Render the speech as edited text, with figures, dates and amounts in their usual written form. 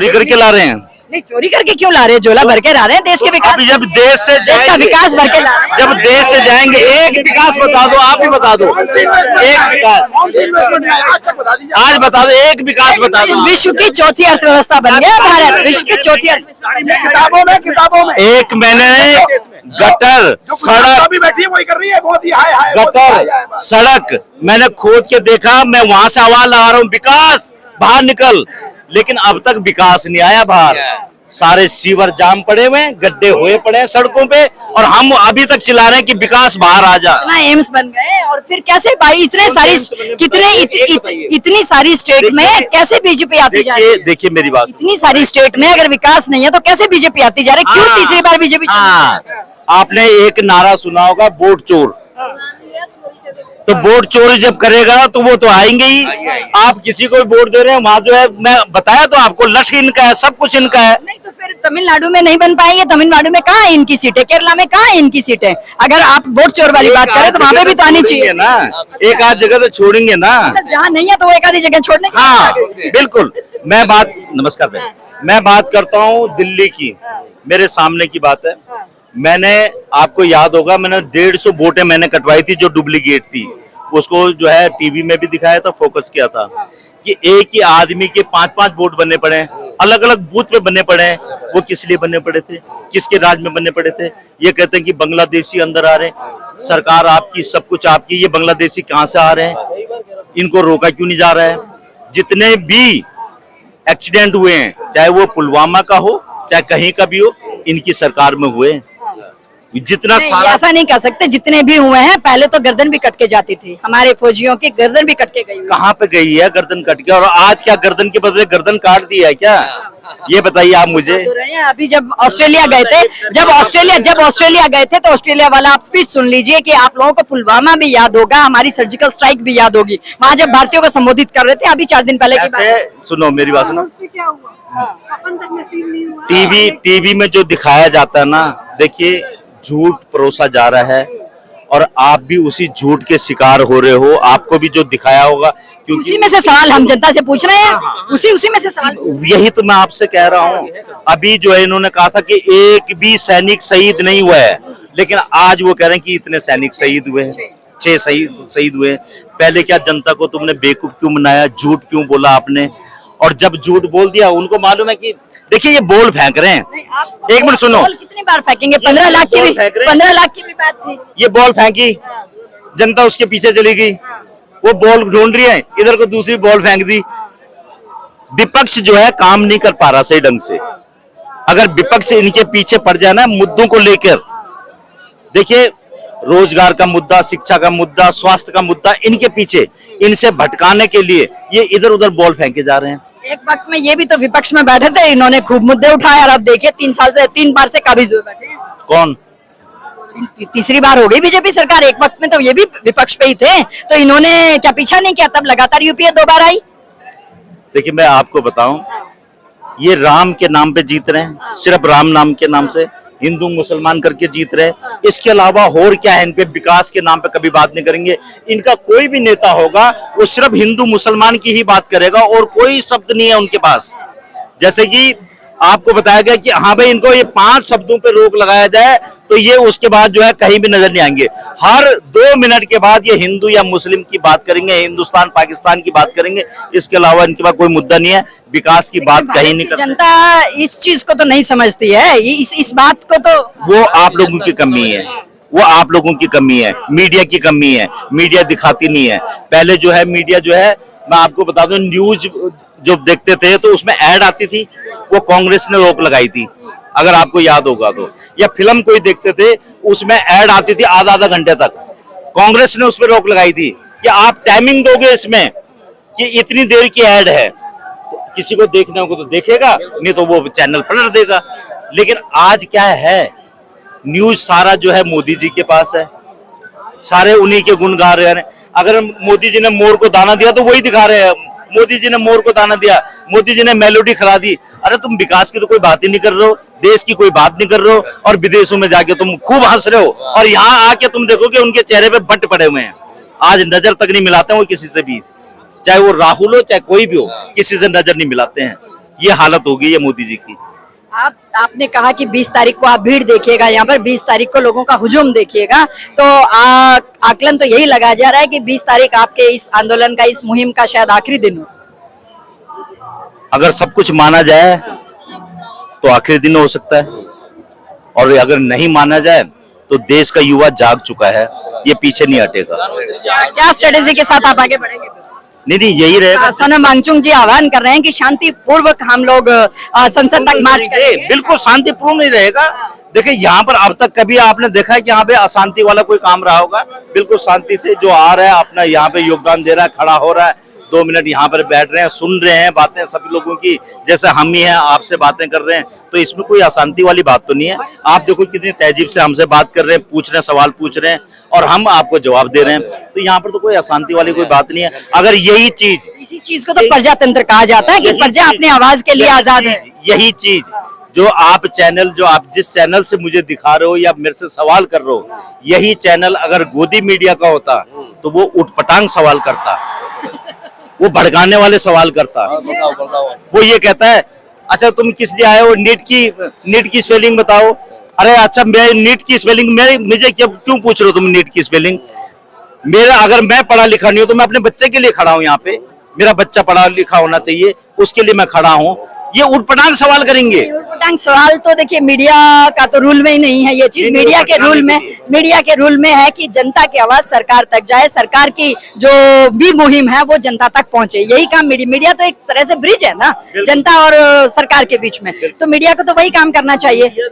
चोरी करके ला रहे हैं। नहीं, चोरी करके क्यों ला रहे हैं? झोला भर के ला रहे हैं देश के विकास। अभी जब देश से देश का विकास भर के ला रहे हैं। जब देश से जाएंगे, एक विकास बता दो, आप ही बता दो, एक विकास आज बता दो, एक विकास बता दो। विश्व की चौथी अर्थव्यवस्था बन गया भारत, विश्व की चौथी अर्थव्यवस्था। किताबों में एक मैंने गटर, सड़क, बैठी वही कर रही है, बहुत ही हाय गटर, सड़क मैंने खोद के देखा। मैं वहां से आवाज लगा रहा हूँ, विकास बाहर निकल, लेकिन अब तक विकास नहीं आया बाहर। सारे सीवर जाम पड़े हुए हैं, गड्ढे हुए पड़े हैं सड़कों पे, और हम अभी तक चिल्ला रहे हैं कि विकास बाहर आ जा। इतना एम्स बन गए, और फिर कैसे भाई इतने सारी इतनी सारी स्टेट में कैसे बीजेपी आती जा रही है? देखिए मेरी बात, इतनी सारी स्टेट में अगर विकास नहीं है तो कैसे बीजेपी आती जा रही है? क्यों तीसरी बार बीजेपी? आपने एक नारा सुना होगा, वोट चोर। तो वोट चोरी जब करेगा तो वो तो आएंगे ही। आप किसी को वोट दे रहे हैं, वहाँ जो है, मैं बताया तो आपको, लठ इनका है, सब कुछ इनका है। नहीं तो फिर तमिलनाडु में नहीं बन पाई है? तमिलनाडु में कहाँ है इनकी सीटें? केरला में कहाँ है इनकी सीटें? अगर आप वोट चोर वाली बात करें तो वहाँ पे भी तो आनी चाहिए ना। एक आध जगह तो छोड़ेंगे ना, मतलब जहाँ नहीं है तो वो एक आधी जगह छोड़ने की। हाँ बिल्कुल। नमस्कार भाई, मैं बात करता हूँ दिल्ली की, मेरे सामने की बात है। मैंने, आपको याद होगा, मैंने 150 वोटें मैंने कटवाई थी जो डुप्लीकेट थी। उसको जो है टीवी में भी दिखाया था, फोकस किया था कि एक ही आदमी के 5-5 वोट बनने पड़े, अलग अलग बूथ पे बनने पड़े। वो किस लिए बनने पड़े थे? किसके राज में बनने पड़े थे? ये कहते हैं कि बांग्लादेशी अंदर आ रहे हैं, सरकार आपकी, सब कुछ आपकी, ये बांग्लादेशी कहाँ से आ रहे हैं? इनको रोका क्यों नहीं जा रहा है? जितने भी एक्सीडेंट हुए हैं, चाहे वो पुलवामा का हो, चाहे कहीं का भी हो, इनकी सरकार में हुए। जितना सारा, ऐसा नहीं कह सकते, जितने भी हुए हैं पहले तो गर्दन भी कट के जाती थी, हमारे फौजियों की गर्दन भी कट के गई। कहाँ पे गई है गर्दन कट के? और आज क्या गर्दन के बदले गर्दन काट दी है क्या? ये बताइए आप मुझे। अभी जब ऑस्ट्रेलिया गए थे, जब ऑस्ट्रेलिया गए थे तो ऑस्ट्रेलिया वाला आप स्पीच सुन लीजिए कि आप लोगों को पुलवामा भी याद होगा, हमारी सर्जिकल स्ट्राइक भी याद होगी, वहाँ जब भारतीयों को संबोधित कर रहे थे, अभी 4 दिन पहले की बात। सुनो मेरी बात सुनो, क्या हुआ? अपन तक नसीब नहीं हुआ। टीवी में जो दिखाया जाता है ना, देखिए झूठ परोसा जा रहा है, और आप भी उसी झूठ के शिकार हो रहे हो। आपको भी जो दिखाया होगा, क्योंकि उसी में से सवाल हम जनता से पूछ रहे हैं, उसी में से सवाल। यही तो मैं आपसे कह रहा हूँ। अभी जो है इन्होंने कहा था कि एक भी सैनिक शहीद नहीं हुआ है, लेकिन आज वो कह रहे हैं कि इतने सैनिक शहीद हुए हैं, 6 शहीद हुए हैं। पहले क्या जनता को तुमने बेवकूफ क्यों बनाया? झूठ क्यों बोला आपने? और जब झूठ बोल दिया, उनको मालूम है कि देखिए ये बॉल फेंक रहे हैं। एक मिनट सुनो, कितनी बार फेंकेंगे? 15 लाख की भी बात थी। ये बॉल फेंकी, जनता उसके पीछे चली गई, वो बॉल ढूंढ रही है, इधर को दूसरी बॉल फेंक दी। विपक्ष जो है काम नहीं कर पा रहा सही ढंग से। अगर विपक्ष इनके पीछे पड़ जाए ना मुद्दों को लेकर, देखिए रोजगार का मुद्दा, शिक्षा का मुद्दा, स्वास्थ्य का मुद्दा, इनके पीछे, इनसे भटकाने के लिए ये इधर उधर बॉल फेंके जा रहे हैं। एक वक्त में ये भी तो विपक्ष में बैठे थे, इन्होंने खूब मुद्दे उठाए, और अब देखिए 3 बार से काबिज हुए बैठे हैं। कौन? तीसरी बार हो गई बीजेपी सरकार। एक वक्त में तो ये भी विपक्ष पे ही थे, तो इन्होंने क्या पीछा नहीं किया? तब लगातार यूपीए 2 बार आई। देखिए मैं आपको बताऊं, ये राम के नाम पे जीत रहे हैं, सिर्फ राम नाम के नाम से, हिंदू मुसलमान करके जीत रहे हैं। इसके अलावा और क्या है? इन पे विकास के नाम पे कभी बात नहीं करेंगे। इनका कोई भी नेता होगा वो सिर्फ हिंदू मुसलमान की ही बात करेगा, और कोई शब्द नहीं है उनके पास। जैसे कि आपको बताया गया कि हाँ भाई, इनको ये 5 शब्दों पे रोक लगाया जाए तो ये उसके बाद जो है कहीं भी नजर नहीं आएंगे। हर 2 मिनट के बाद ये हिंदू या मुस्लिम की बात करेंगे, हिंदुस्तान पाकिस्तान की बात करेंगे। इसके अलावा इनके पास कोई मुद्दा नहीं है, विकास की बात कहीं नहीं करते। जनता इस चीज को तो नहीं समझती है, इस बात को तो। वो आप लोगों की कमी है, वो आप लोगों की कमी है, मीडिया की कमी है। मीडिया दिखाती नहीं है। पहले जो है मीडिया जो है, मैं आपको बता दूं, न्यूज जो देखते थे तो उसमें ऐड आती थी, वो कांग्रेस ने रोक लगाई थी, अगर आपको याद होगा तो। या फिल्म कोई देखते थे, उसमें ऐड आती थी आधा घंटे तक, कांग्रेस ने उस पर रोक लगाई थी कि आप टाइमिंग दोगे इसमें कि इतनी देर की ऐड है, तो किसी को देखने होगा तो देखेगा, नहीं तो वो चैनल पलट देगा। लेकिन आज क्या है, न्यूज सारा जो है मोदी जी के पास है, सारे उन्हीं के गुण गा रहे हैं। अगर मोदी जी ने मोर को दाना दिया तो वही दिखा रहे हैं, मोदी जी ने मोर को दाना दिया, मोदी जी ने मेलोडी खिला दी। अरे तुम विकास की तो कोई बात ही नहीं कर रहे हो, देश की कोई बात नहीं कर रहे हो, और विदेशों में जाके तुम खूब हंस रहे हो, और यहाँ आके तुम देखोगे उनके चेहरे पे बट पड़े हुए हैं। आज नजर तक नहीं मिलाते हैं वो किसी से भी, चाहे वो राहुल हो चाहे कोई भी हो, किसी से नजर नहीं मिलाते हैं। ये हालत होगी ये मोदी जी की। आपने कहा कि 20 तारीख को आप भीड़ देखिएगा, यहाँ पर 20 तारीख को लोगों का हुजूम देखिएगा, तो आकलन तो यही लगाया जा रहा है कि 20 तारीख आपके इस आंदोलन का, इस मुहिम का शायद आखिरी दिन हो। अगर सब कुछ माना जाए तो आखिरी दिन हो सकता है, और अगर नहीं माना जाए तो देश का युवा जाग चुका है, ये पीछे नहीं हटेगा। क्या स्ट्रेटेजी के साथ आप आगे बढ़ेंगे? नहीं यही रहेगा। सोनम वांगचुक जी आह्वान कर रहे हैं कि शांति पूर्वक हम लोग संसद तक मार्च करेंगे। बिल्कुल शांतिपूर्ण नहीं रहेगा। देखिए यहाँ पर अब तक कभी आपने देखा है कि यहाँ पे अशांति वाला कोई काम रहा होगा? बिल्कुल शांति से जो आ रहा है अपना यहाँ पे योगदान दे रहा है, खड़ा हो रहा है, 2 मिनट यहाँ पर बैठ रहे हैं, सुन रहे हैं बातें सभी लोगों की, जैसे हम ही हैं आपसे बातें कर रहे हैं, तो इसमें कोई अशांति वाली बात तो नहीं है। आप देखो कितनी तहजीब से हमसे बात कर रहे हैं, पूछ रहे हैं, सवाल पूछ रहे हैं और हम आपको जवाब दे रहे हैं, तो यहाँ पर तो कोई अशांति वाली कोई बात नहीं है। अगर यही चीज, इसी चीज को तो प्रजातंत्र कहा जाता है कि प्रजा अपनी आवाज के लिए आजाद है। यही चीज जो आप चैनल, जो आप जिस चैनल से मुझे दिखा रहे हो या मेरे से सवाल कर रहे हो, यही चैनल अगर गोदी मीडिया का होता तो वो उठपटांग सवाल करता, वो भड़काने वाले सवाल करता। वो ये कहता है अच्छा तुम किस लिए आए हो, नीट की स्पेलिंग बताओ। अरे अच्छा मैं नीट की स्पेलिंग, मुझे क्यों पूछ रहे हो तुम नीट की स्पेलिंग? मेरा, अगर मैं पढ़ा लिखा नहीं हूं तो मैं अपने बच्चे के लिए खड़ा हूं यहाँ पे, मेरा बच्चा पढ़ा लिखा होना चाहिए, उसके लिए मैं खड़ा हूं। ये उठपटांग सवाल करेंगे। उठपटांग सवाल तो देखिए मीडिया का तो रूल में ही नहीं है ये चीज। मीडिया के रूल में है कि जनता की आवाज सरकार तक जाए, सरकार की जो भी मुहिम है वो जनता तक पहुंचे, यही काम मीडिया तो एक तरह से ब्रिज है ना जनता और सरकार के बीच में, तो मीडिया को तो वही काम करना चाहिए।